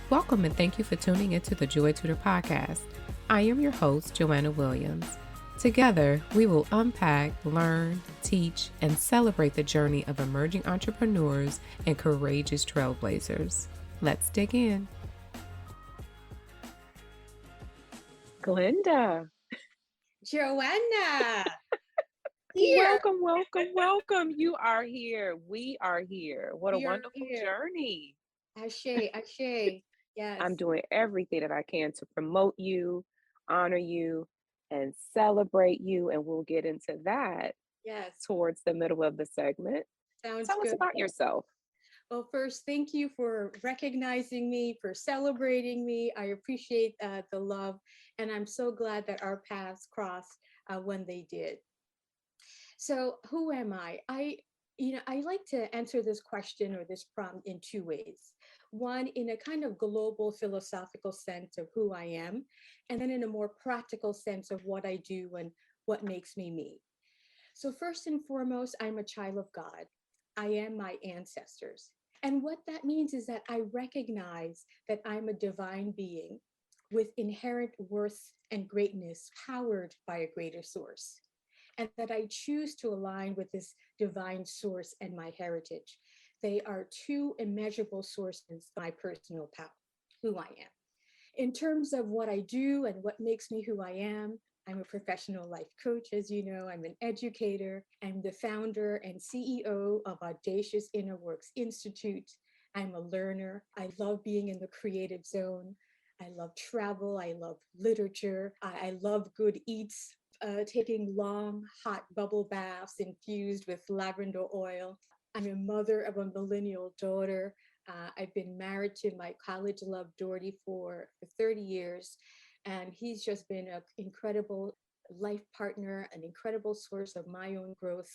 Welcome and thank you for tuning into the JoyTutor podcast. I am your host, JoAnna Williams. Together, we will unpack, learn, teach, and celebrate the journey of emerging entrepreneurs and courageous trailblazers. Let's dig in. Glenda. JoAnna. Here. Welcome. You are here. We are here. What a wonderful journey. Ashe. Yes. I'm doing everything that I can to promote you, honor you, and celebrate you. And we'll get into that towards the middle of the segment. Sounds Tell good. us about yourself. Well, first, thank you for recognizing me, for celebrating me. I appreciate the love, and I'm so glad that our paths crossed when they did. So who am I? I like to answer this question or this prompt in two ways. One, in a kind of global philosophical sense of who I am, and then in a more practical sense of what I do and what makes me me. So first and foremost, I'm a child of God. I am my ancestors. And what that means is that I recognize that I'm a divine being with inherent worth and greatness powered by a greater source, and that I choose to align with this divine source and my heritage. They are two immeasurable sources of my personal power, who I am. In terms of what I do and what makes me who I am, I'm a professional life coach, as you know. I'm an educator. I'm the founder and CEO of Audacious Inner Works Institute. I'm a learner. I love being in the creative zone. I love travel. I love literature. I love good eats. Taking long, hot bubble baths infused with lavender oil. I'm a mother of a millennial daughter. I've been married to my college love, Doherty, for 30 years. And he's just been an incredible life partner, an incredible source of my own growth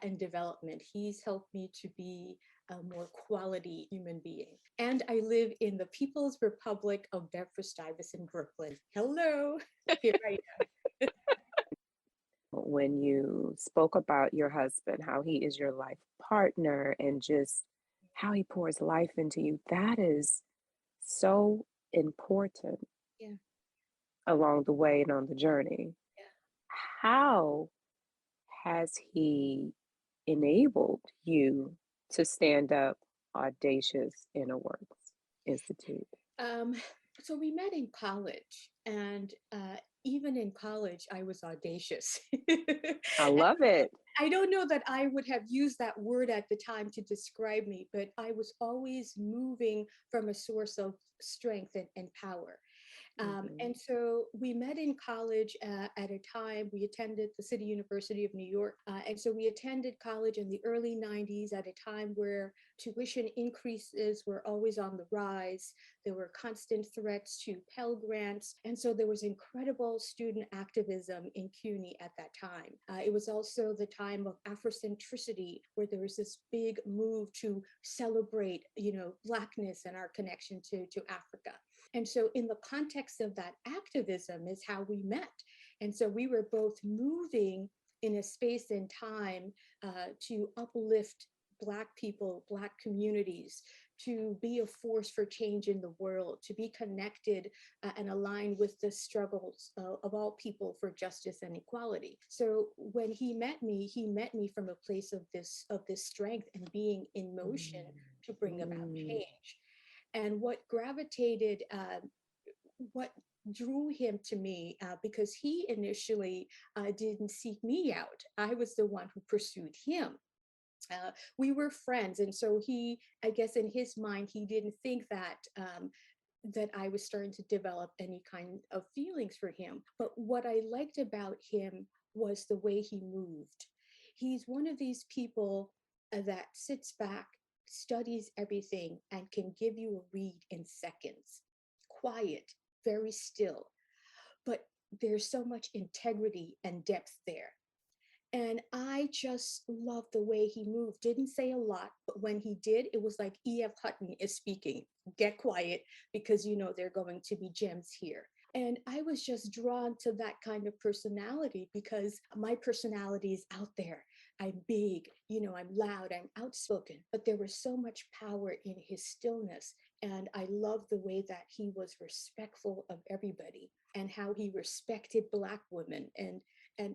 and development. He's helped me to be a more quality human being. And I live in the People's Republic of Bedford-Stuyvesant, Brooklyn. Hello, here I am. When you spoke about your husband, how he is your life partner and just how he pours life into you, that is so important along the way and on the journey. How has he enabled you to stand up Audacious Inner Works Institute? So we met in college, and even in college, I was audacious. I love it. I don't know that I would have used that word at the time to describe me, but I was always moving from a source of strength and power. And so we met in college at a time we attended the City University of New York. And so we attended college in the early 90s at a time where tuition increases were always on the rise. There were constant threats to Pell Grants. And so there was incredible student activism in CUNY at that time. It was also the time of Afrocentricity, where there was this big move to celebrate, Blackness and our connection to Africa. And so in the context of that activism is how we met. And so we were both moving in a space and time to uplift Black people, Black communities, to be a force for change in the world, to be connected and aligned with the struggles of all people for justice and equality. So when he met me from a place of this strength and being in motion to bring about change. And what drew him to me, because he initially didn't seek me out. I was the one who pursued him. We were friends. And so I guess in his mind, he didn't think that I was starting to develop any kind of feelings for him. But what I liked about him was the way he moved. He's one of these people that sits back, studies everything, and can give you a read in seconds. Quiet, very still, but there's so much integrity and depth there. And I just loved the way he moved. Didn't say a lot, but when he did, it was like E.F. Hutton is speaking. Get quiet, because there are going to be gems here. And I was just drawn to that kind of personality because my personality is out there. I'm big, I'm loud, I'm outspoken. But there was so much power in his stillness. And I love the way that he was respectful of everybody and how he respected Black women. And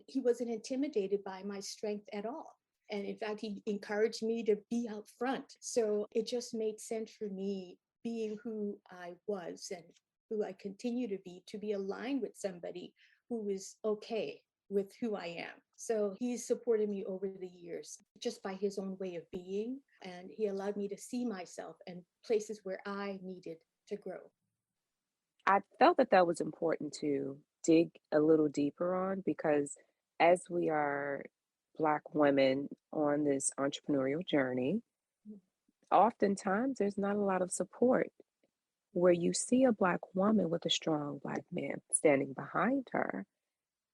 he wasn't intimidated by my strength at all. And in fact, he encouraged me to be out front. So it just made sense for me being who I was and who I continue to be aligned with somebody who is okay with who I am. So he's supported me over the years just by his own way of being. And he allowed me to see myself and places where I needed to grow. I felt that that was important to dig a little deeper on because as we are Black women on this entrepreneurial journey, oftentimes there's not a lot of support where you see a Black woman with a strong Black man standing behind her.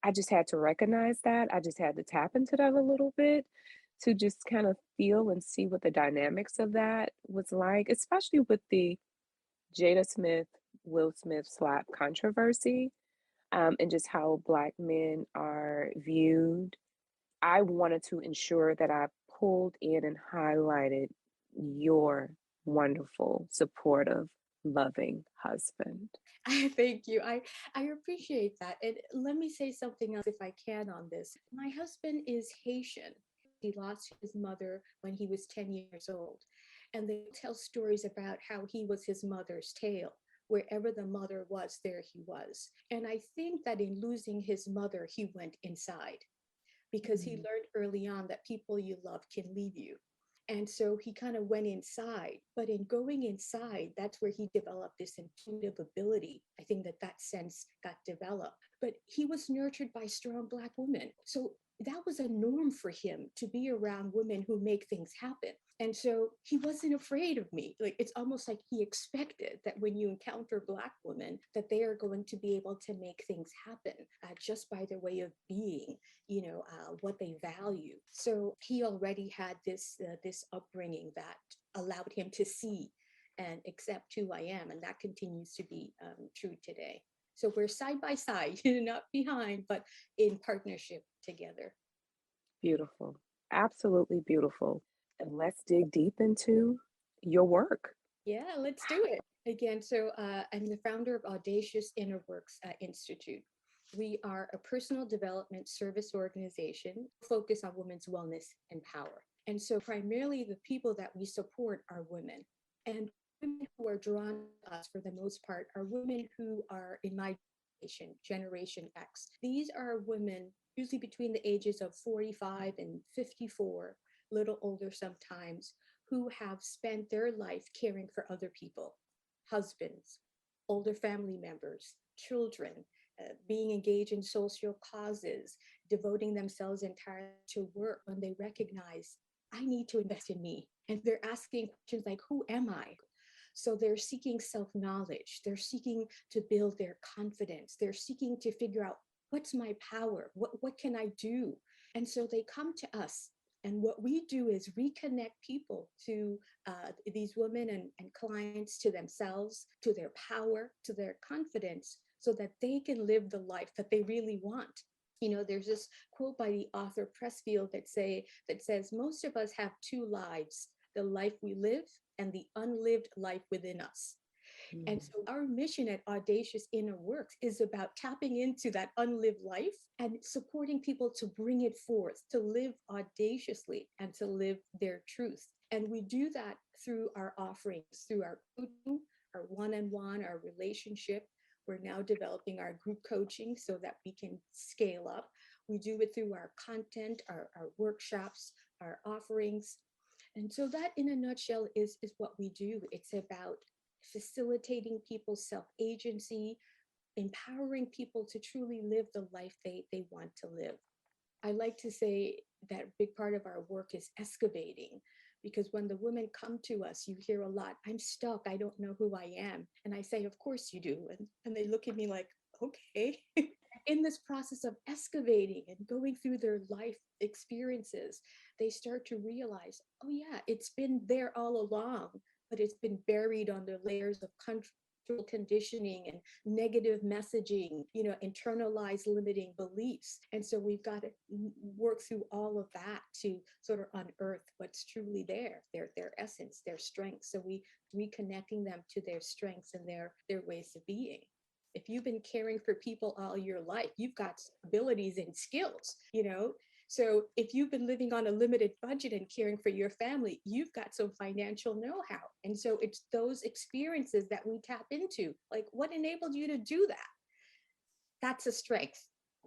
I just had to recognize that. I just had to tap into that a little bit to just kind of feel and see what the dynamics of that was like, especially with the Jada Smith, Will Smith slap controversy, and just how Black men are viewed. I wanted to ensure that I pulled in and highlighted your wonderful, supportive, loving husband. Thank you. I appreciate that. And let me say something else if I can on this. My husband is Haitian. He lost his mother when he was 10 years old. And they tell stories about how he was his mother's tail. Wherever the mother was, there he was. And I think that in losing his mother, he went inside because he Mm. learned early on that people you love can leave you. And so he kind of went inside. But in going inside, that's where he developed this intuitive ability. I think that that sense got developed. But he was nurtured by strong Black women. So that was a norm for him to be around women who make things happen. And so he wasn't afraid of me. Like it's almost like he expected that when you encounter Black women, that they are going to be able to make things happen just by their way of being, what they value. So he already had this upbringing that allowed him to see and accept who I am, and that continues to be true today. So we're side by side, not behind, but in partnership together. Beautiful. Absolutely beautiful. And let's dig deep into your work. Yeah, let's do it. Again, so I'm the founder of Audacious Inner Works Institute. We are a personal development service organization focused on women's wellness and power. And so primarily the people that we support are women. And women who are drawn to us for the most part are women who are in my Generation X. These are women usually between the ages of 45 and 54, a little older sometimes, who have spent their life caring for other people, husbands, older family members, children, being engaged in social causes, devoting themselves entirely to work when they recognize, I need to invest in me. And they're asking questions like, who am I? So they're seeking self-knowledge. They're seeking to build their confidence. They're seeking to figure out what's my power? What can I do? And so they come to us. And what we do is reconnect people to these women and clients, to themselves, to their power, to their confidence, so that they can live the life that they really want. There's this quote by the author Pressfield that says, most of us have two lives, the life we live and the unlived life within us. And so our mission at Audacious Inner Works is about tapping into that unlived life and supporting people to bring it forth, to live audaciously and to live their truth. And we do that through our offerings, through our coaching, our one-on-one, our relationship. We're now developing our group coaching so that we can scale up. We do it through our content, our workshops, our offerings. And so that in a nutshell is what we do. It's about facilitating people's self-agency, empowering people to truly live the life they want to live. I like to say that a big part of our work is excavating, because when the women come to us, you hear a lot, I'm stuck, I don't know who I am. And I say, of course you do. And they look at me like, okay. In this process of excavating and going through their life experiences, they start to realize, oh yeah, it's been there all along, but it's been buried under layers of conditioning and negative messaging, internalized limiting beliefs. And so we've got to work through all of that to sort of unearth what's truly there, their essence, their strengths. So we reconnecting them to their strengths and their ways of being. If you've been caring for people all your life, you've got abilities and skills, So if you've been living on a limited budget and caring for your family, you've got some financial know-how. And so it's those experiences that we tap into. Like, what enabled you to do that? That's a strength.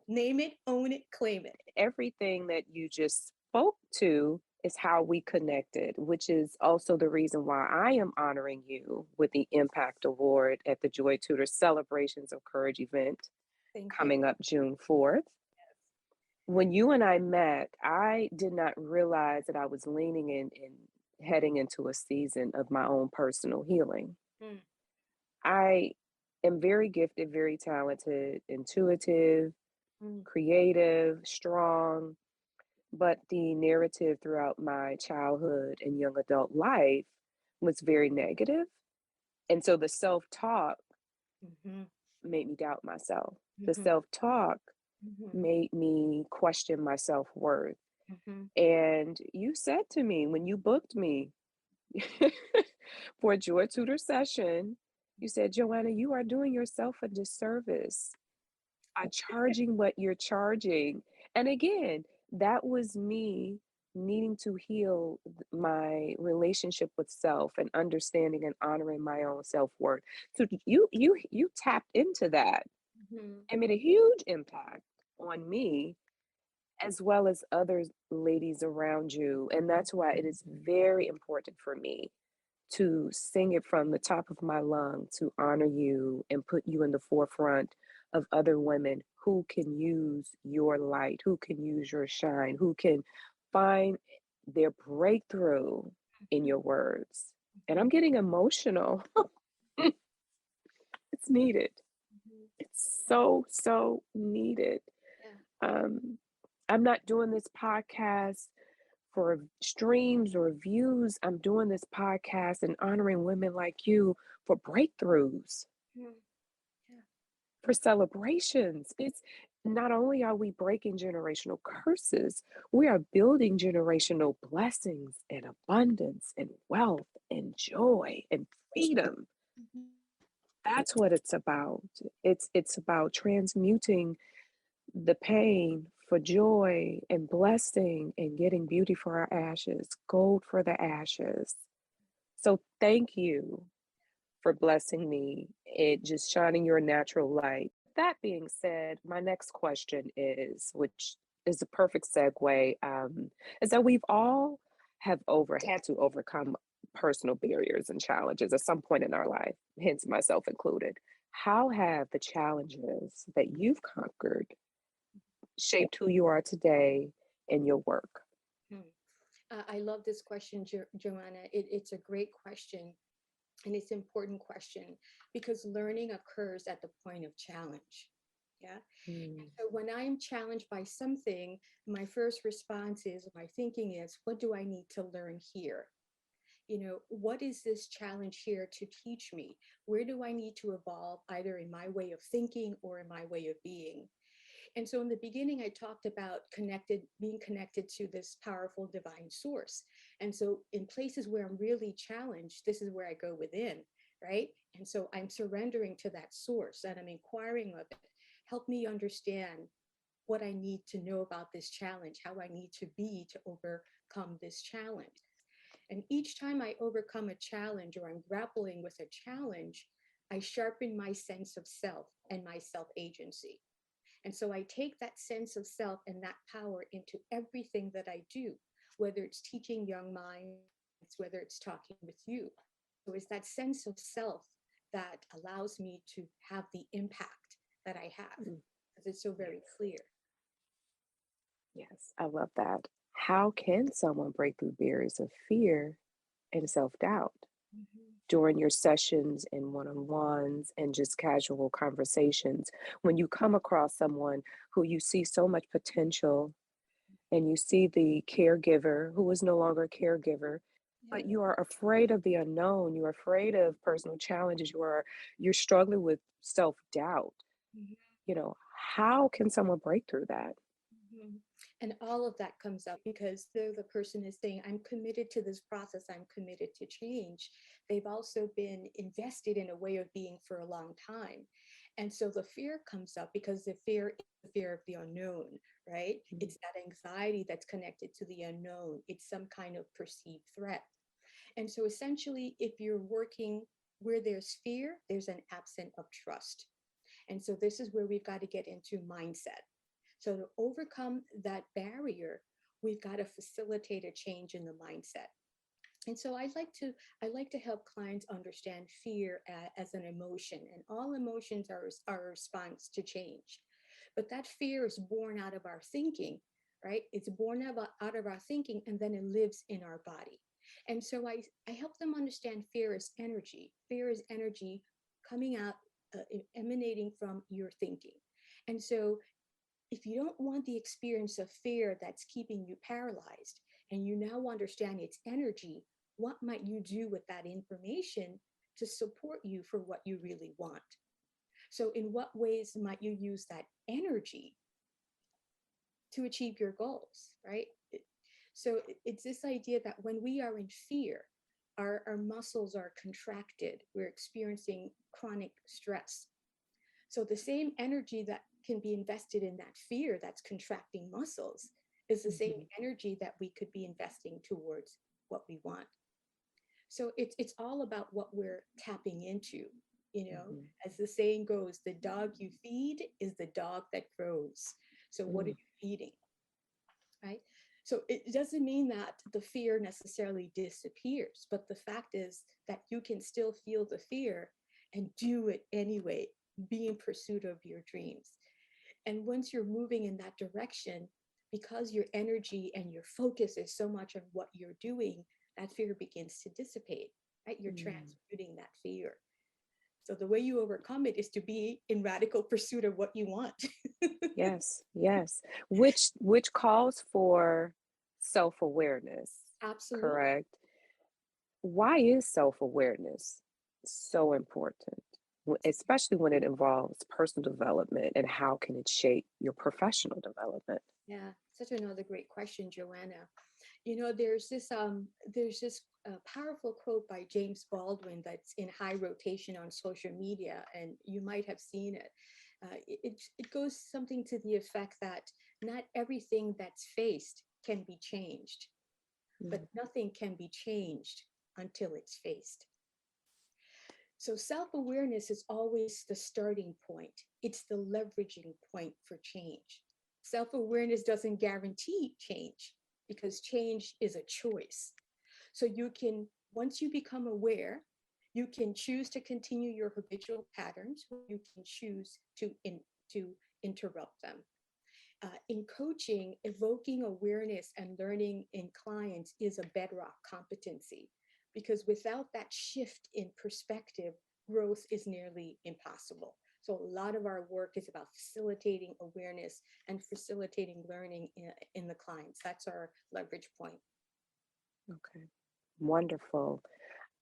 Name it, own it, claim it. Everything that you just spoke to is how we connected, which is also the reason why I am honoring you with the Impact Award at the JoyTutor Celebrations of Courage event coming up June 4th. When you and I met, I did not realize that I was leaning in and heading into a season of my own personal healing. I am very gifted, very talented, intuitive, creative, strong, but the narrative throughout my childhood and young adult life was very negative. And so the self-talk made me doubt myself. The self-talk made me question my self-worth. And you said to me when you booked me for a JoyTutor session, you said, JoAnna, you are doing yourself a disservice by charging what you're charging. And again, that was me needing to heal my relationship with self and understanding and honoring my own self-worth. So you tapped into that and made a huge impact on me as well as other ladies around you. And that's why it is very important for me to sing it from the top of my lung, to honor you and put you in the forefront of other women who can use your light, who can use your shine, who can find their breakthrough in your words. And I'm getting emotional. It's needed. It's so needed. I'm not doing this podcast for streams or views. I'm doing this podcast and honoring women like you for breakthroughs, for celebrations. It's not only are we breaking generational curses, we are building generational blessings and abundance and wealth and joy and freedom. That's what it's about. It's about transmuting the pain for joy and blessing and getting beauty for our ashes, gold for the ashes. So thank you for blessing me and just shining your natural light. That being said, my next question is, which is a perfect segue, is that we've all had to overcome personal barriers and challenges at some point in our life, hence myself included. How have the challenges that you've conquered shaped who you are today in your work? I love this question, JoAnna. It's a great question. And it's an important question because learning occurs at the point of challenge. Yeah. So when I'm challenged by something, my first response is, my thinking is, what do I need to learn here? What is this challenge here to teach me? Where do I need to evolve, either in my way of thinking or in my way of being? And so in the beginning, I talked about being connected to this powerful divine source. And so in places where I'm really challenged, this is where I go within, right? And so I'm surrendering to that source and I'm inquiring of it. Help me understand what I need to know about this challenge, how I need to be to overcome this challenge. And each time I overcome a challenge or I'm grappling with a challenge, I sharpen my sense of self and my self-agency. And so I take that sense of self and that power into everything that I do, whether it's teaching young minds, whether it's talking with you. So it's that sense of self that allows me to have the impact that I have, because it's so very clear. Yes, I love that. How can someone break through barriers of fear and self-doubt? During your sessions and one-on-ones and just casual conversations, when you come across someone who you see so much potential and you see the caregiver who is no longer a caregiver but Yeah. you are afraid of the unknown. You're afraid of personal challenges. You're struggling with self-doubt. Mhm. How can someone break through that? Mhm. And all of that comes up because the person is saying, I'm committed to this process, I'm committed to change. They've also been invested in a way of being for a long time. And so the fear comes up because the fear is the fear of the unknown, right? Mm. It's that anxiety that's connected to the unknown. It's some kind of perceived threat. And so essentially, if you're working where there's fear, there's an absence of trust. And so this is where we've got to get into mindset. So to overcome that barrier, we've got to facilitate a change in the mindset. And so I like to help clients understand fear as an emotion, and all emotions are a response to change. But that fear is born out of our thinking, right? It's born out of our thinking, and then it lives in our body. And so I help them understand fear is energy. Fear is energy coming out, emanating from your thinking. And so if you don't want the experience of fear that's keeping you paralyzed and you now understand its energy, what might you do with that information to support you for what you really want? So, in what ways might you use that energy to achieve your goals, right? So, it's this idea that when we are in fear, our muscles are contracted, we're experiencing chronic stress. So the same energy that can be invested in that fear that's contracting muscles is the same Mhm. energy that we could be investing towards what we want. So it's all about what we're tapping into, Mhm. as the saying goes, the dog you feed is the dog that grows. So what are Mm. you feeding, right? So it doesn't mean that the fear necessarily disappears, but the fact is that you can still feel the fear and do it anyway, be in pursuit of your dreams. And once you're moving in that direction, because your energy and your focus is so much on what you're doing, that fear begins to dissipate, right? You're Mm. transmuting that fear. So the way you overcome it is to be in radical pursuit of what you want. Yes, yes. Which calls for self-awareness, Absolutely. correct? Why is self-awareness so important? Especially when it involves personal development, and how can it shape your professional development? Yeah, such another great question, JoAnna. There's this powerful quote by James Baldwin that's in high rotation on social media, and you might have seen it. It goes something to the effect that not everything that's faced can be changed, but Mm. nothing can be changed until it's faced. So self-awareness is always the starting point. It's the leveraging point for change. Self-awareness doesn't guarantee change because change is a choice. So you can, once you become aware, you can choose to continue your habitual patterns, or you can choose to interrupt them. In coaching, evoking awareness and learning in clients is a bedrock competency because without that shift in perspective, growth is nearly impossible. So, a lot of our work is about facilitating awareness and facilitating learning in the clients. That's our leverage point. Okay, wonderful.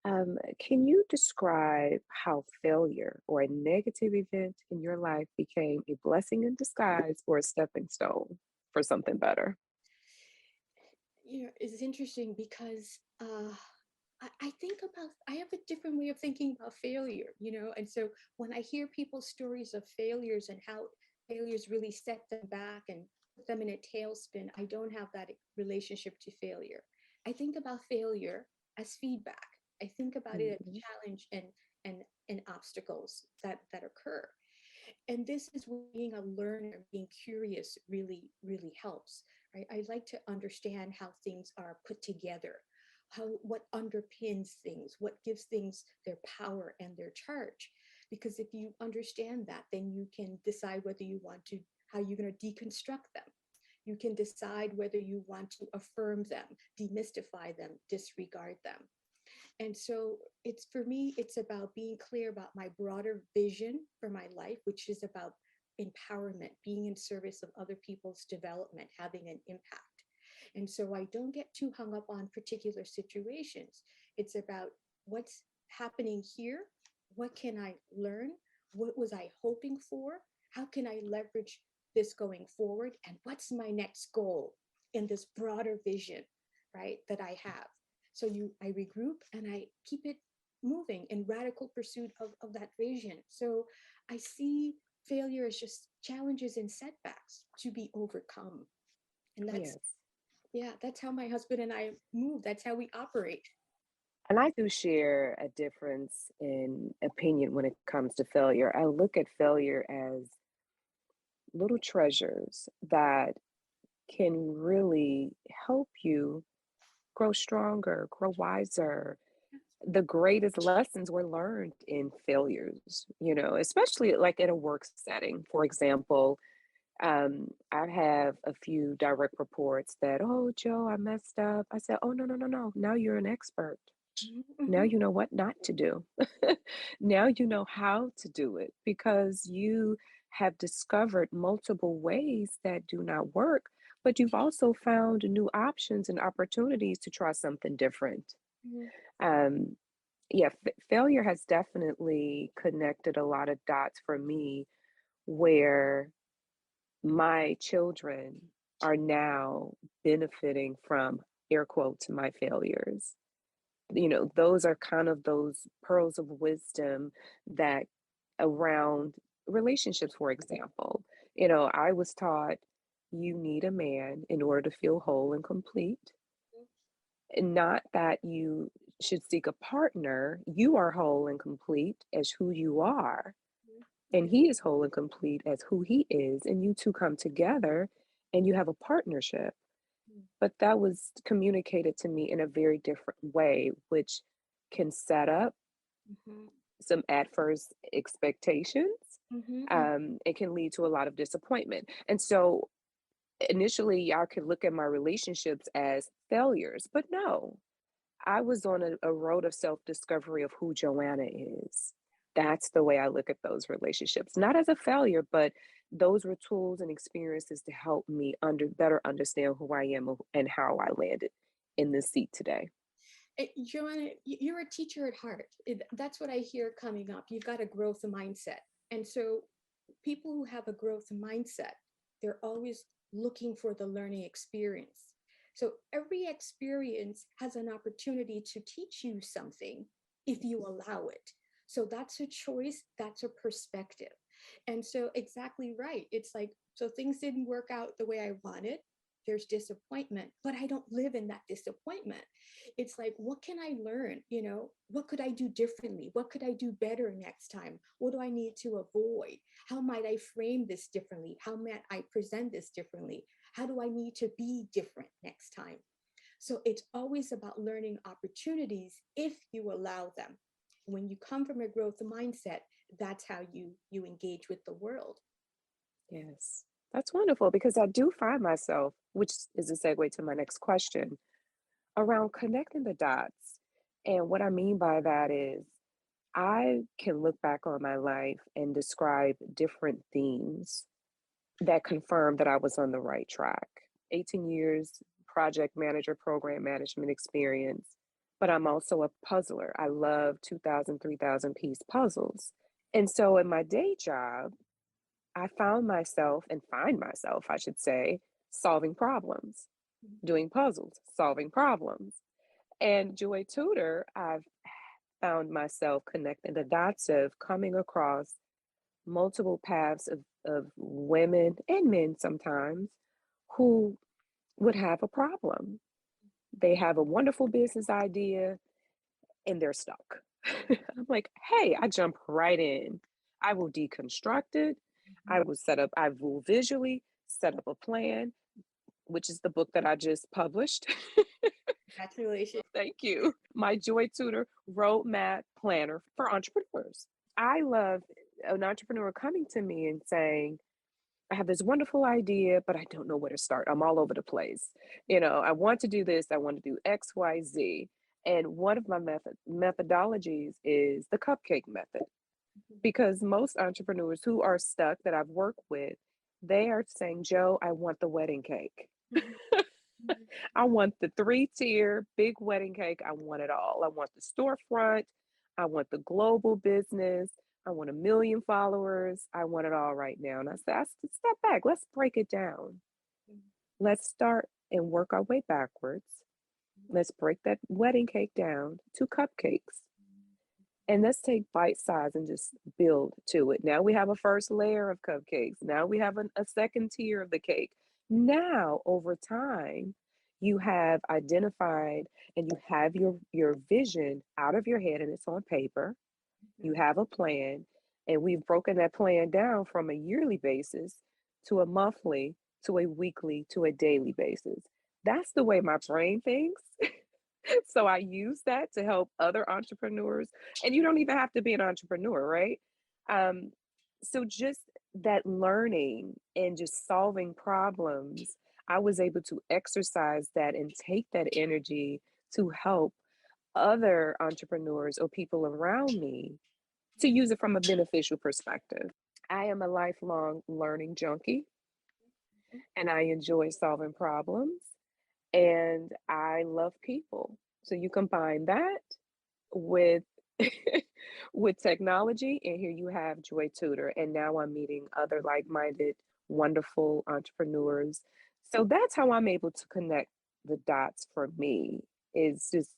Can you describe how failure or a negative event in your life became a blessing in disguise or a stepping stone for something better? It's interesting because I think about, I have a different way of thinking about failure. And so when I hear people's stories of failures and how failures really set them back and put them in a tailspin, I don't have that relationship to failure. I think about failure as feedback. I think about it as Mhm. challenge and and obstacles that occur. And this is where being a learner, being curious really helps, right? I like to understand how things are put together, what underpins things, what gives things their power and their charge. Because if you understand that, then you can decide whether you want to, how you're going to deconstruct them. You can decide whether you want to affirm them, demystify them, disregard them. And so it's, for me, it's about being clear about my broader vision for my life, which is about empowerment, being in service of other people's development, having an impact. And so I don't get too hung up on particular situations. It's about what's happening here. What can I learn? What was I hoping for? How can I leverage this going forward? And what's my next goal in this broader vision, right, that I have? So I regroup and I keep it moving in radical pursuit of that vision. So I see failure as just challenges and setbacks to be overcome. And Yes. that's how my husband and I move. That's how we operate. And I do share a difference in opinion when it comes to failure. I look at failure as little treasures that can really help you grow stronger, grow wiser. The greatest lessons were learned in failures, especially like in a work setting. For example, I have a few direct reports that, oh, Joe, I messed up. I said, oh, no, no, no, no. Now you're an expert. Now Mhm. you know what not to do. Now you know how to do it because you have discovered multiple ways that do not work, but you've also found new options and opportunities to try something different. Mhm. Um, yeah, failure has definitely connected a lot of dots for me where my children are now benefiting from air quotes my failures. Those are kind of those pearls of wisdom that around relationships, for example. I was taught you need a man in order to feel whole and complete, and not that you should seek a partner. You are whole and complete as who you are, and he is whole and complete as who he is, and you two come together and you have a partnership. But that was communicated to me in a very different way, which can set up Mhm. some adverse expectations. Mhm. Mhm. It can lead to a lot of disappointment. And so initially, I could look at my relationships as failures, but no, I was on a road of self discovery of who JoAnna is. That's the way I look at those relationships, not as a failure, but those were tools and experiences to help me better understand who I am and how I landed in this seat today. JoAnna, you're a teacher at heart. That's what I hear coming up. You've got a growth mindset. And so people who have a growth mindset, they're always looking for the learning experience. So every experience has an opportunity to teach you something if you allow it. So that's a choice, that's a perspective. And so exactly right. It's like, so things didn't work out the way I wanted. There's disappointment, but I don't live in that disappointment. It's like, what can I learn? What could I do differently? What could I do better next time? What do I need to avoid? How might I frame this differently? How might I present this differently? How do I need to be different next time? So it's always about learning opportunities if you allow them. When you come from a growth mindset, that's how you engage with the world. Yes, that's wonderful because I do find myself, which is a segue to my next question, around connecting the dots. And what I mean by that is I can look back on my life and describe different themes that confirmed that I was on the right track. 18 years project manager, program management experience, but I'm also a puzzler. I love 2,000, 3,000 piece puzzles. And so in my day job, I found myself and find myself, I should say, solving problems, doing puzzles, solving problems. And Joy Tutor, I've found myself connecting the dots of coming across multiple paths of women and men sometimes who would have a problem. They have a wonderful business idea and they're stuck. I'm like, hey, I jump right in. I will deconstruct it. I will visually set up a plan, which is the book that I just published. Congratulations. Thank you. My Joy Tutor Roadmap Planner for Entrepreneurs. I love an entrepreneur coming to me and saying, I have this wonderful idea, but I don't know where to start. I'm all over the place. I want to do this, I want to do X, Y, Z. And one of my methodologies is the cupcake method, because most entrepreneurs who are stuck that I've worked with, they are saying, Joe, I want the wedding cake. I want the 3-tier big wedding cake. I want it all. I want the storefront. I want the global business. I want 1 million followers. I want it all right now. And I said, step back. Let's break it down. Let's start and work our way backwards. Let's break that wedding cake down to cupcakes. And let's take bite size and just build to it. Now we have a first layer of cupcakes. Now we have a second tier of the cake. Now, over time, you have identified and you have your vision out of your head and it's on paper. You have a plan, and we've broken that plan down from a yearly basis to a monthly, to a weekly, to a daily basis. That's the way my brain thinks. So I use that to help other entrepreneurs. And you don't even have to be an entrepreneur, right? Um, so just that learning and just solving problems, I was able to exercise that and take that energy to help other entrepreneurs or people around me to use it from a beneficial perspective. I am a lifelong learning junkie and I enjoy solving problems and I love people. So you combine that with with technology and here you have JoyTutor and now I'm meeting other like-minded wonderful entrepreneurs. So that's how I'm able to connect the dots for me is just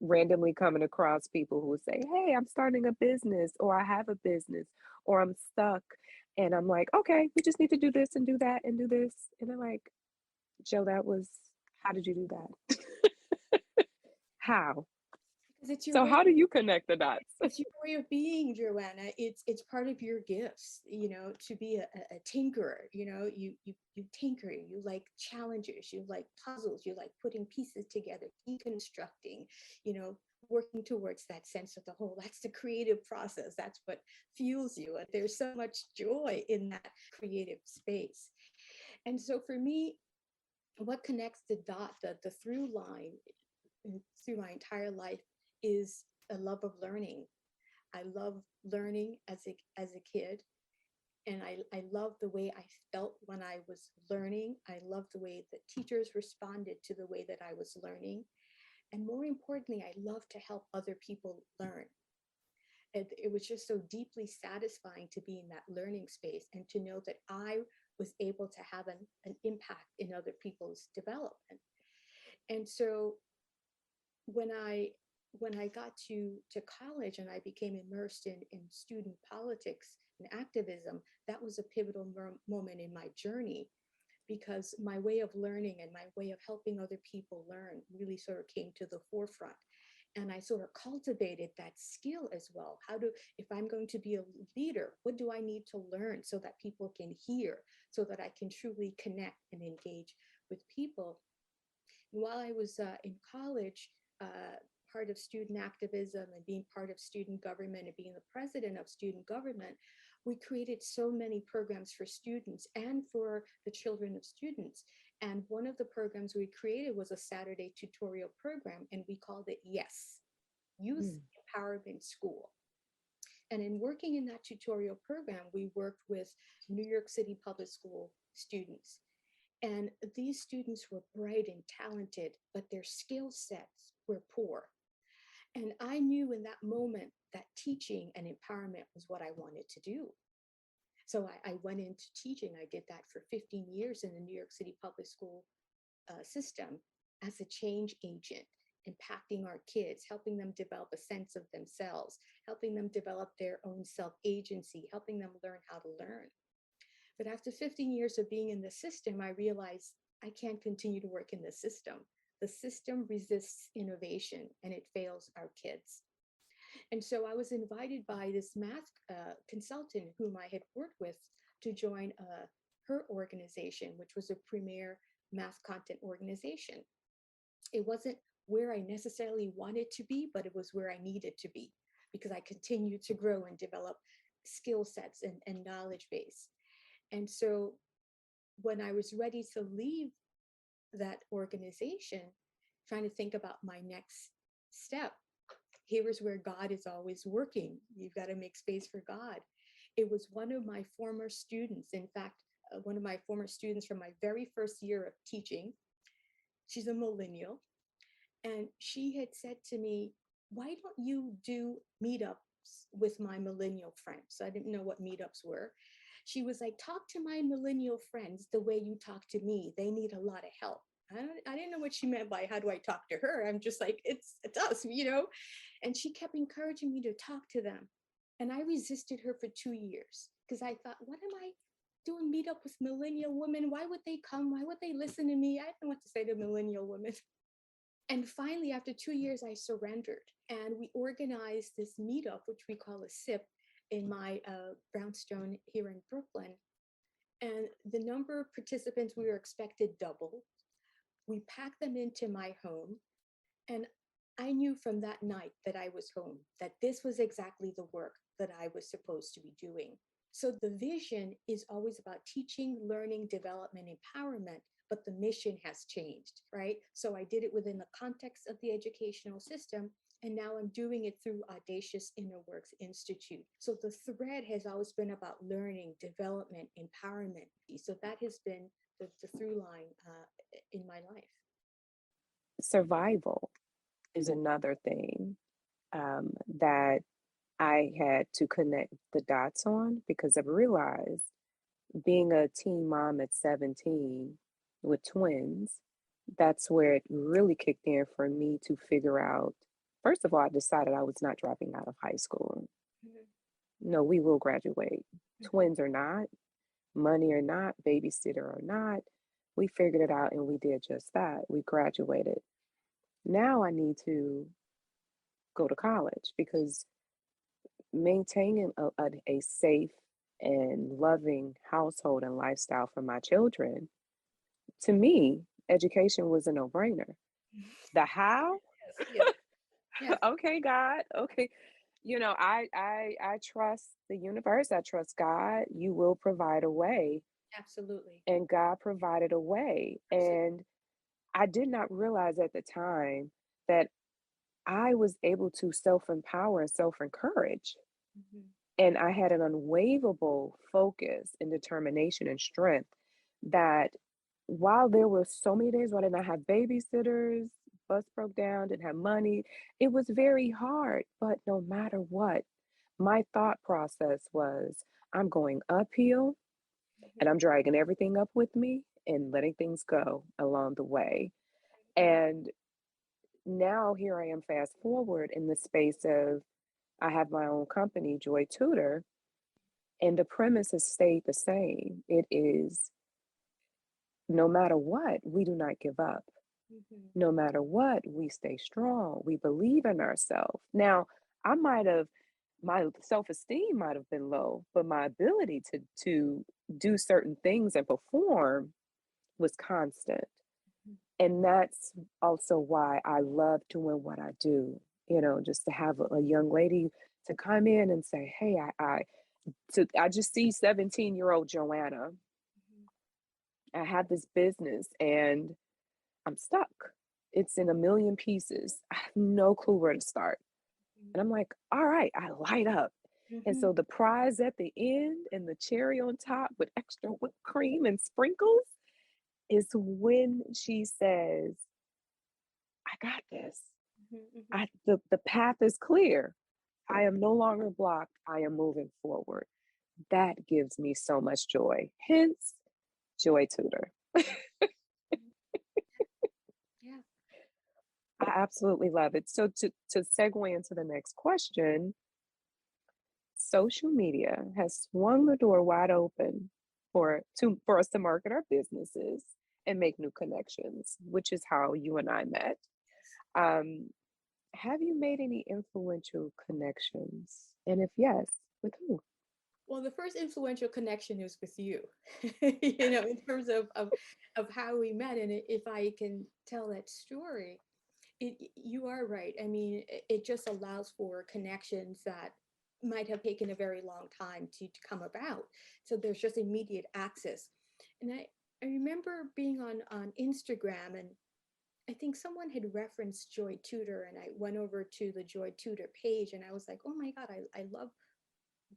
randomly coming across people who say, "Hey, I'm starting a business or I have a business or I'm stuck." And I'm like, "Okay, we just need to do this and do that and do this." And they're like, "Joe, that was how did you do that?" How? Because it's your So way. how do you connect the dots? It's your way of being, JoAnna. It's part of your gifts, to be a tinkerer. You tinker. You like challenges. You like puzzles. You like putting pieces together, deconstructing. Working towards that sense of the whole. That's the creative process. That's what fuels you. And there's so much joy in that creative space. And so for me, what connects the dot, the through line through my entire life is a love of learning. I love learning as a kid. And I love the way I felt when I was learning. I love the way that teachers responded to the way that I was learning. And more importantly, I love to help other people learn. It was just so deeply satisfying to be in that learning space and to know that I was able to have an impact in other people's development. And so when I got to college and I became immersed in student politics and activism, that was a pivotal moment in my journey because my way of learning and my way of helping other people learn really sort of came to the forefront. And I sort of cultivated that skill as well. If I'm going to be a leader, what do I need to learn so that people can hear, so that I can truly connect and engage with people? And while I was in college, part of student activism and being part of student government and being the president of student government, we created so many programs for students and for the children of students. And one of the programs we created was a Saturday tutorial program, and we called it YES, Youth Empowerment School. And in working in that tutorial program, we worked with New York City public school students. And these students were bright and talented, but their skill sets were poor. And I knew in that moment that teaching and empowerment was what I wanted to do. So I went into teaching. I did that for 15 years in the New York City public school system as a change agent, impacting our kids, helping them develop a sense of themselves, helping them develop their own self-agency, helping them learn how to learn. But after 15 years of being in the system, I realized I can't continue to work in the system. The system resists innovation and it fails our kids. And so I was invited by this math consultant whom I had worked with to join her organization, which was a premier math content organization. It wasn't where I necessarily wanted to be, but it was where I needed to be because I continued to grow and develop skill sets and knowledge base. And so when I was ready to leave that organization, trying to think about my next step, here is where God is always working. You've got to make space for God. It was one of my former students, in fact, one of my former students from my very first year of teaching, She's a millennial. And she had said to me, why don't you do meetups with my millennial friends? So I didn't know what meetups were. She was like, talk to my millennial friends the way you talk to me. They need a lot of help. I didn't know what she meant by how do I talk to her? I'm just like, it's us, you know? And she kept encouraging me to talk to them. And I resisted her for 2 years because I thought, what am I doing meetup with millennial women? Why would they come? Why would they listen to me? I didn't know what to say to millennial women. And finally, after 2 years, I surrendered. And we organized this meetup, which we call a SIP, in my brownstone here in Brooklyn. And the number of participants we were expected doubled. We packed them into my home. And I knew from that night that I was home, that this was exactly the work that I was supposed to be doing. So the vision is always about teaching, learning, development, empowerment, but the mission has changed, right? So I did it within the context of the educational system, and now I'm doing it through Audacious Inner Works Institute. So the thread has always been about learning, development, empowerment. So that has been the through line in my life. Survival is another thing that I had to connect the dots on, because I've realized being a teen mom at 17 with twins, that's where it really kicked in for me to figure out. First of all, I decided I was not dropping out of high school. Mm-hmm. No, we will graduate. Mm-hmm. Twins or not, money or not, babysitter or not, we figured it out and we did just that. We graduated. Now I need to go to college, because maintaining a safe and loving household and lifestyle for my children, to me, education was a no-brainer. The how? Yes, yes, yes. Okay, God. Okay. I trust the universe. I trust God. You will provide a way. Absolutely. And God provided a way. Absolutely. And I did not realize at the time that I was able to self-empower and self-encourage. Mm-hmm. And I had an unwavering focus and determination and strength that, while there were so many days where I did not have babysitters, bus broke down, didn't have money, it was very hard. But no matter what, my thought process was, I'm going uphill and I'm dragging everything up with me and letting things go along the way. And now here I am, fast forward in the space of, I have my own company, JoyTutor, and the premise has stayed the same. It is, no matter what, we do not give up. Mm-hmm. No matter what, we stay strong. We believe in ourselves. Now, my self-esteem might have been low, but my ability to do certain things and perform was constant. And that's also why I love doing what I do. Just to have a young lady to come in and say, hey, I just see 17-year-old JoAnna. I have this business and I'm stuck. It's in a million pieces. I have no clue where to start. And I'm like, all right, I light up. And Mm-hmm. so the prize at the end and the cherry on top with extra whipped cream and sprinkles is when she says, I got this. Mm-hmm. The path is clear. I am no longer blocked. I am moving forward. That gives me so much joy. Hence, JoyTutor. Yeah. I absolutely love it. So to segue into the next question, social media has swung the door wide open for us to market our businesses and make new connections, which is how you and I met. Um, have you made any influential connections? And if yes, with who? Well, the first influential connection is with you, in terms of how we met. And if I can tell that story, you are right. I mean, it just allows for connections that might have taken a very long time to come about. So there's just immediate access. And I remember being on Instagram, and I think someone had referenced JoyTutor, and I went over to the JoyTutor page, and I was like, oh my God, I love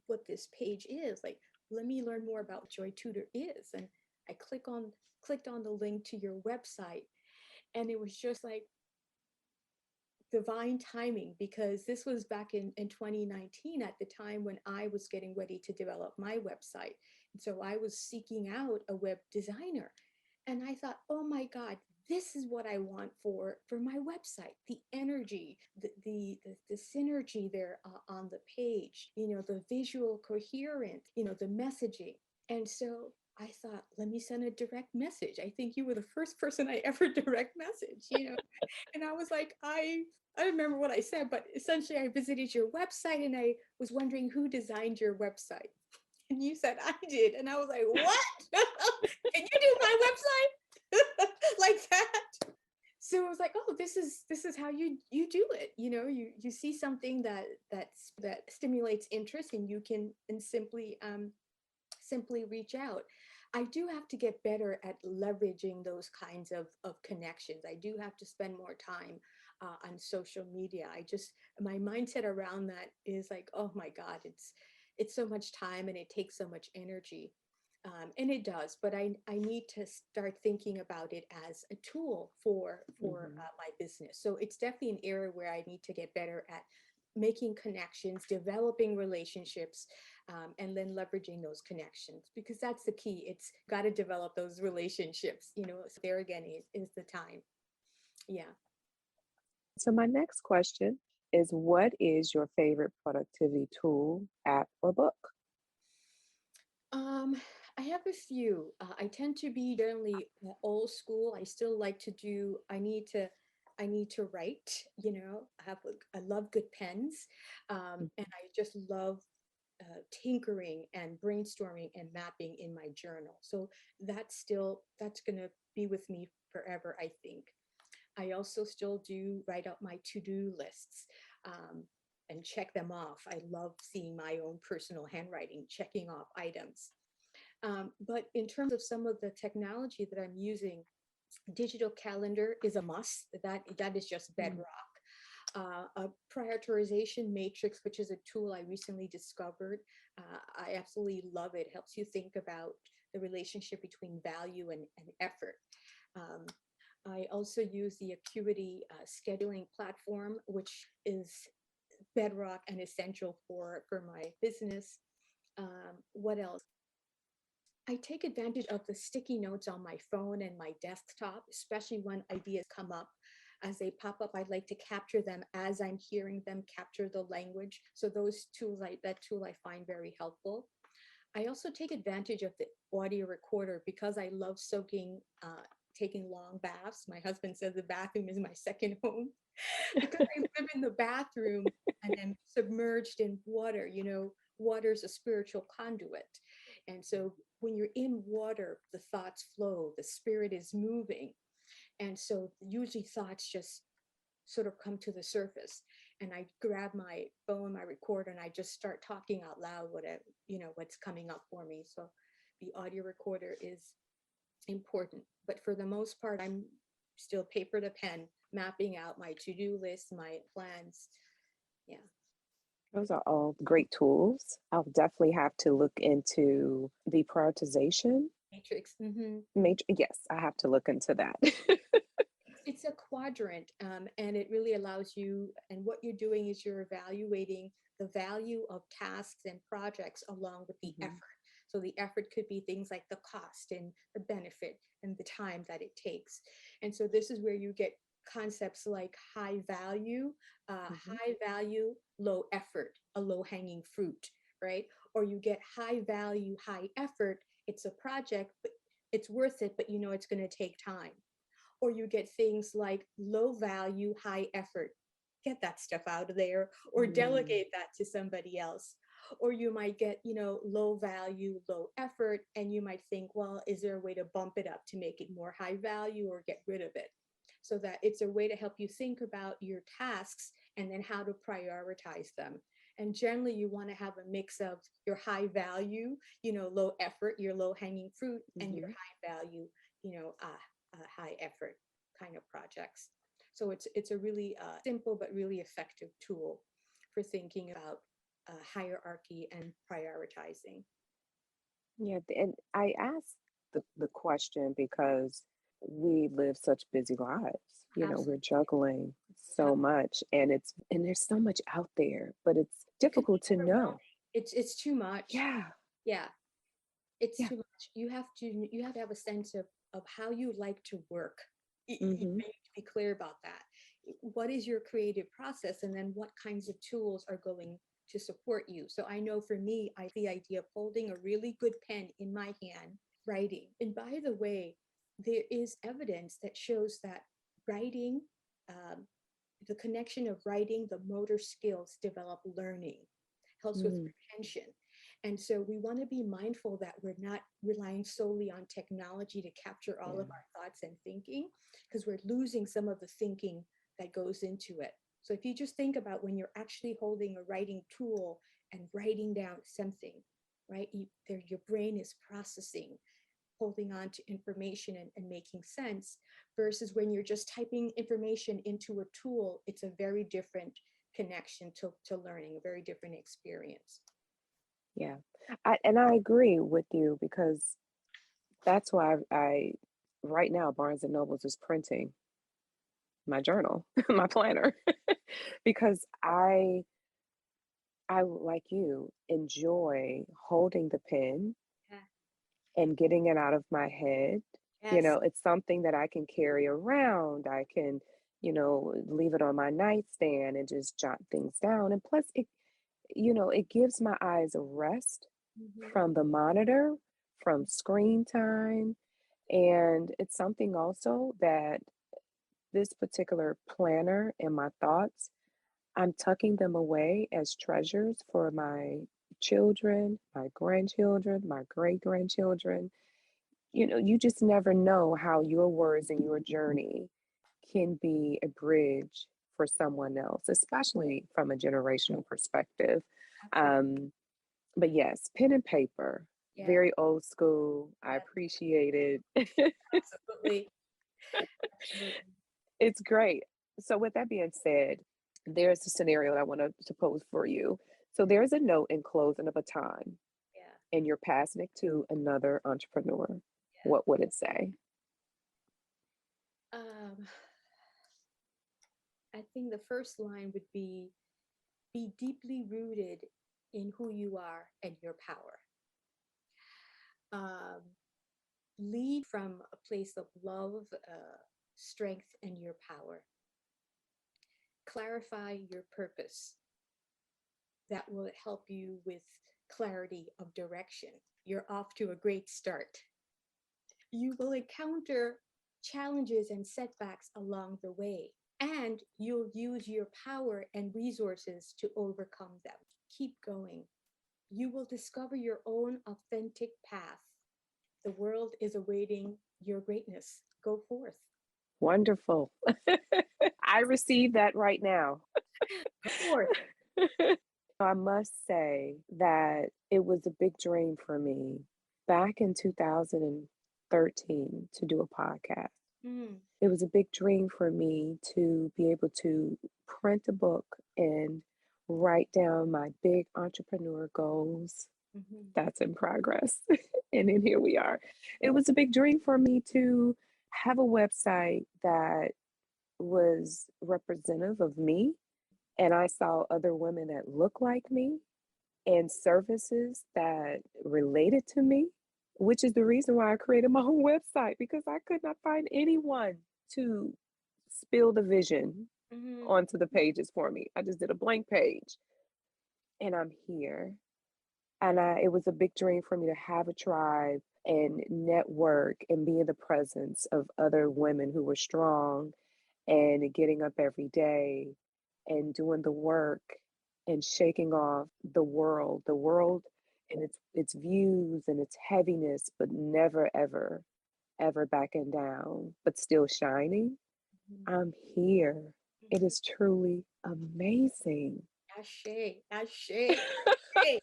what this page is. Like, let me learn more about JoyTutor is. And I clicked on the link to your website. And it was just like divine timing, because this was back in 2019 at the time when I was getting ready to develop my website. And so I was seeking out a web designer. And I thought, oh my God, this is what I want for my website. The energy, the synergy there on the page, the visual coherence, the messaging. And so I thought, let me send a direct message. I think you were the first person I ever direct message. And I was like, I don't remember what I said, but essentially I visited your website and I was wondering who designed your website. And you said I did. And I was like, what? Can you do my website? Like that. So it was like, oh, this is how you do it. You see something that stimulates interest, and you can simply reach out. I do have to get better at leveraging those kinds of connections. I do have to spend more time on social media. My mindset around that is like, oh my God, it's so much time and it takes so much energy. And it does, but I need to start thinking about it as a tool for my business. So it's definitely an area where I need to get better at making connections, developing relationships, and then leveraging those connections, because that's the key. It's got to develop those relationships. So there again is the time. Yeah. So my next question is, what is your favorite productivity tool, app, or book? I have a few. I tend to be generally old school. I still like to do. I need to write. I love good pens, and I just love tinkering and brainstorming and mapping in my journal. So that's gonna be with me forever, I think. I also still do write out my to-do lists. And check them off. I love seeing my own personal handwriting, checking off items. But in terms of some of the technology that I'm using, digital calendar is a must. That is just bedrock. A prioritization matrix, which is a tool I recently discovered. I absolutely love it. It helps you think about the relationship between value and effort. I also use the Acuity scheduling platform, which is bedrock and essential for my business. What else? I take advantage of the sticky notes on my phone and my desktop, especially when ideas come up. As they pop up, I'd like to capture them as I'm hearing them, capture the language. So that tool I find very helpful. I also take advantage of the audio recorder because I love taking long baths. My husband says the bathroom is my second home because I live in the bathroom and I'm submerged in water. Water is a spiritual conduit. And so when you're in water, the thoughts flow, the spirit is moving. And so usually thoughts just sort of come to the surface. And I grab my phone, my recorder, and I just start talking out loud what's coming up for me. So the audio recorder is important. But for the most part, I'm still paper to pen, mapping out my to-do list, my plans. Yeah. Those are all great tools. I'll definitely have to look into the prioritization Matrix. Yes, I have to look into that. It's a quadrant, and it really allows you, and what you're doing is you're evaluating the value of tasks and projects along with the effort. So the effort could be things like the cost and the benefit and the time that it takes. And so this is where you get concepts like high value, low effort, a low hanging fruit, right? Or you get high value, high effort. It's a project, but it's worth it, but it's going to take time. Or you get things like low value, high effort. Get that stuff out of there, or delegate that to somebody else. Or you might get, low value, low effort, and you might think, well, is there a way to bump it up to make it more high value or get rid of it? So that it's a way to help you think about your tasks and then how to prioritize them. And generally, you want to have a mix of your high value, low effort, your low hanging fruit, and your high value, high effort kind of projects. So it's a really simple but really effective tool for thinking about hierarchy and prioritizing. Yeah, and I asked the question because we live such busy lives. You know, we're Absolutely. juggling Ab- so much, and there's so much out there, but it's It could be difficult to know. overwhelming. It's too much. Yeah. Yeah, it's Yeah. too much. You have to have a sense of how you like to work. You Mm-hmm. need to be clear about that. What is your creative process, and then what kinds of tools are going to support you? So I know for me, I the idea of holding a really good pen in my hand, writing. And by the way, there is evidence that shows that writing, um, the connection of writing, the motor skills develop learning, helps with Mm-hmm. retention. And so we want to be mindful that we're not relying solely on technology to capture all of Yeah. our thoughts and thinking, because we're losing some of the thinking that goes into it. So if you just think about when you're actually holding a writing tool and writing down something, right? Your brain is processing, holding on to information and making sense, versus when you're just typing information into a tool, it's a very different connection to learning, a very different experience. Yeah. And I agree with you because that's why I right now Barnes and Nobles is printing my journal, my planner, because I like you enjoy holding the pen Yeah. and getting it out of my head. You Yes. know, it's something that I can carry around. I can, leave it on my nightstand and just jot things down. And plus it gives my eyes a rest Mhm. from the monitor, from screen time. And it's something also that this particular planner and my thoughts, I'm tucking them away as treasures for my children, my grandchildren, my great grandchildren. You just never know how your words and your journey can be a bridge for someone else, especially from a generational perspective. Absolutely. Um, but yes, pen and paper, Yeah. very old school. I Yeah. appreciate it. Absolutely. Absolutely. It's great. So, with that being said, there's a scenario that I want to pose for you. So, there's a note enclosed in a baton, Yeah. and you're passing it to another entrepreneur. What would it say? Yeah. I think the first line would be deeply rooted in who you are and your power. Um, Lead from a place of love, strength, and your power. Clarify your purpose. That will help you with clarity of direction. You're off to a great start. You will encounter challenges and setbacks along the way, and you'll use your power and resources to overcome them. Keep going. You will discover your own authentic path. The world is awaiting your greatness. Go forth. Wonderful. I receive that right now. Go forth. I must say that it was a big dream for me back in 2013 to do a podcast. Mm, It was a big dream for me to be able to print a book and write down my big entrepreneur goals. mhm, That's in progress. And then here we are. It was a big dream for me to have a website that was representative of me. And I saw other women that look like me and services that related to me, which is the reason why I created my own website because I could not find anyone to spill the vision mhm, onto the pages for me. I just did a blank page and I'm here. And it was a big dream for me to have a tribe and network and be in the presence of other women who were strong and getting up every day and doing the work and shaking off the world and its views and its heaviness, but never ever backing down, but still shining. mhm, I'm here. It mhm. is truly amazing. Ashe, ashe, ashe.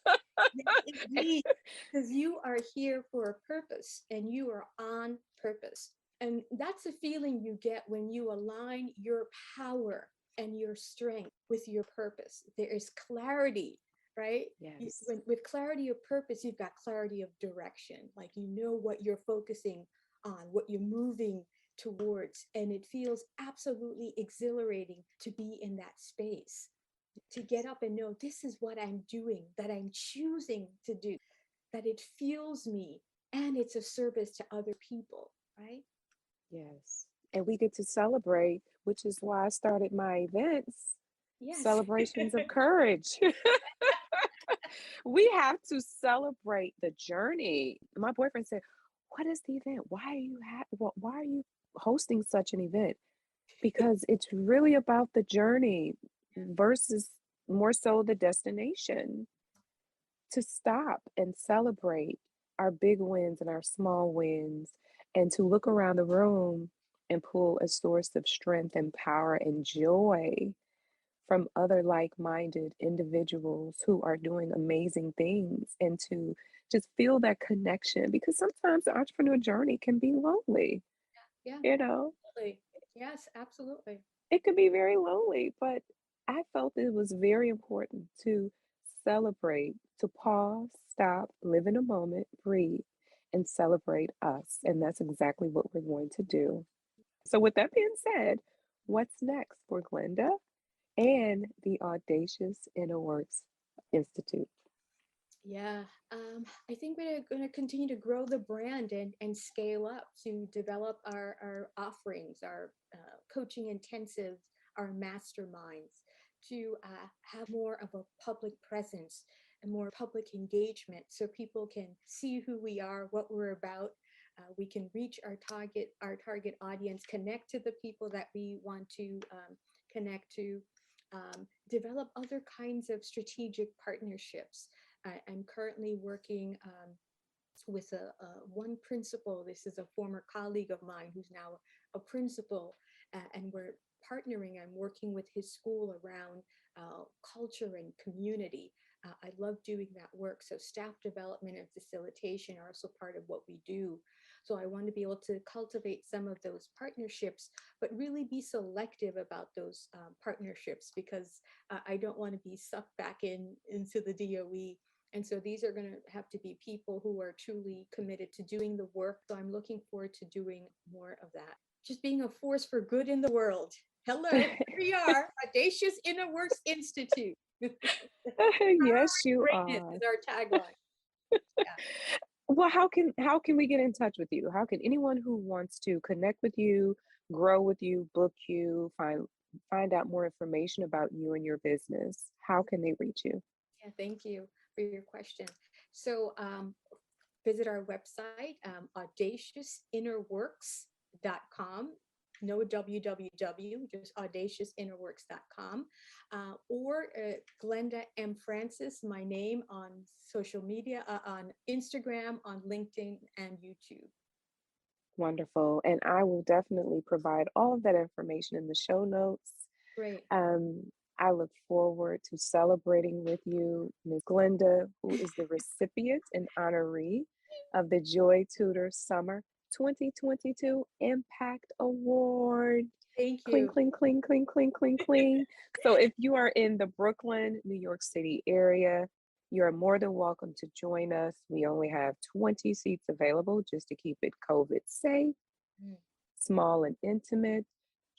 Yes, indeed, because you are here for a purpose and you are on purpose. And that's a feeling you get when you align your power and your strength with your purpose. There is clarity, right? Yes. With clarity of purpose, you've got clarity of direction. Like you know what you're focusing on, what you're moving towards. And it feels absolutely exhilarating to be in that space, to get up and know this is what I'm doing, that I'm choosing to do, that it fuels me and it's a service to other people, right? Yes. And we get to celebrate, which is why I started my events, Yes. Celebrations of Courage. We have to celebrate the journey. My boyfriend said, "What is the event? Why are you hosting such an event?" Because it's really about the journey versus more so the destination. To stop and celebrate our big wins and our small wins, and to look around the room and pull a source of strength and power and joy from other like-minded individuals who are doing amazing things, and to just feel that connection, because sometimes the entrepreneur journey can be lonely, Yeah, you know absolutely. Yes, absolutely. it could be very lonely, but I felt it was very important to celebrate, to pause, stop, live in a moment, breathe, and celebrate us. And that's exactly what we're going to do. So, with that being said, what's next for Glenda and the Audacious Inner Works Institute? Yeah, I think we're going to continue to grow the brand and scale up to develop our offerings, our coaching intensives, our masterminds, to have more of a public presence and more public engagement so people can see who we are, what we're about. We can reach our target audience, connect to the people that we want to connect to, develop other kinds of strategic partnerships. I'm currently working with one principal. This is a former colleague of mine who's now a principal, and we're partnering. I'm working with his school around culture and community. I love doing that work. So staff development and facilitation are also part of what we do. So I want to be able to cultivate some of those partnerships, but really be selective about those partnerships, because I don't want to be sucked back into the DOE. And so these are going to have to be people who are truly committed to doing the work. So I'm looking forward to doing more of that. Just being a force for good in the world. Hello, here we are, Audacious Inner Works Institute. Yes, you Greatness are. is our tagline. Yeah. Well, how can we get in touch with you? How can anyone who wants to connect with you, grow with you, book you, find out more information about you and your business? How can they reach you? Yeah, thank you for your question. So visit our website, audaciousinnerworks.com. No www, just audaciousinnerworks.com. Or Glenda M. Francis, my name, on social media, on Instagram, on LinkedIn, and YouTube. Wonderful. And I will definitely provide all of that information in the show notes. Great. Um, I look forward to celebrating with you, Ms. Glenda, who is the recipient and honoree of the JoyTutor Summer 2022 Impact Award. Thank Cling, you. cling, cling, cling, cling, cling, cling. So if you are in the Brooklyn, New York City area, you are more than welcome to join us. We only have 20 seats available just to keep it COVID safe, Mm. small and intimate.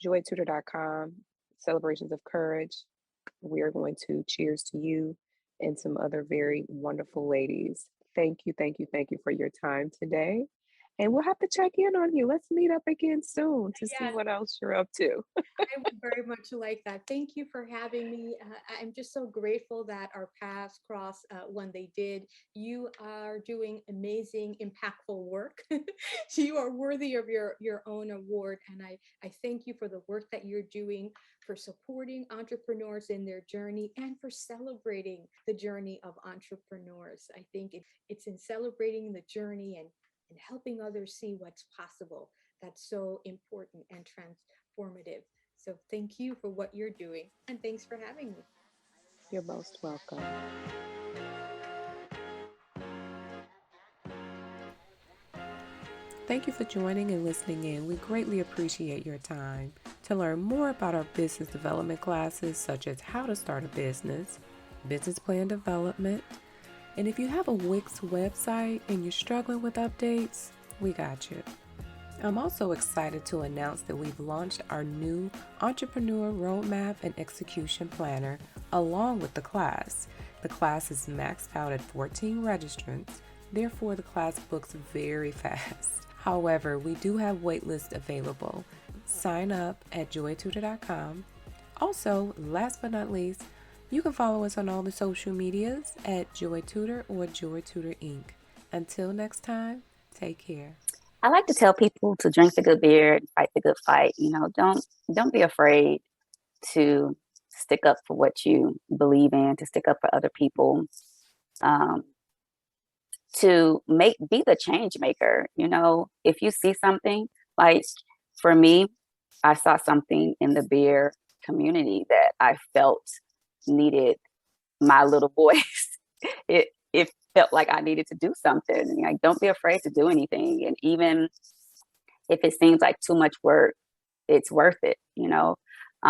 JoyTutor.com, Celebrations of Courage. We are going to cheers to you and some other very wonderful ladies. Thank you, thank you, thank you for your time today. And we'll have to check in on you. Let's meet up again soon to see Yes, what else you're up to. I would very much like that. Thank you for having me. I'm just so grateful that our paths crossed when they did. You are doing amazing, impactful work. You are worthy of your own award. And I thank you for the work that you're doing, for supporting entrepreneurs in their journey, and for celebrating the journey of entrepreneurs. I think it's in celebrating the journey and helping others see what's possible that's so important and transformative. So thank you for what you're doing, and thanks for having me. You're most welcome. Thank you for joining and listening in. We greatly appreciate your time. To learn more about our business development classes, such as how to start a business, business plan development, and if you have a Wix website and you're struggling with updates, we got you. I'm also excited to announce that we've launched our new Entrepreneur Roadmap and Execution Planner along with the class. The class is maxed out at 14 registrants, therefore, the class books very fast. However, we do have waitlists available. Sign up at joytutor.com. Also, last but not least, you can follow us on all the social medias at JoyTutor or JoyTutor Inc. Until next time, take care. I like to tell people to drink the good beer and fight the good fight. You know, don't be afraid to stick up for what you believe in, to stick up for other people, um, to be the change maker. You know, if you see something, like for me, I saw something in the beer community that I felt needed my little voice. It felt like I needed to do something. Like, don't be afraid to do anything. And even if it seems like too much work, it's worth it. You know,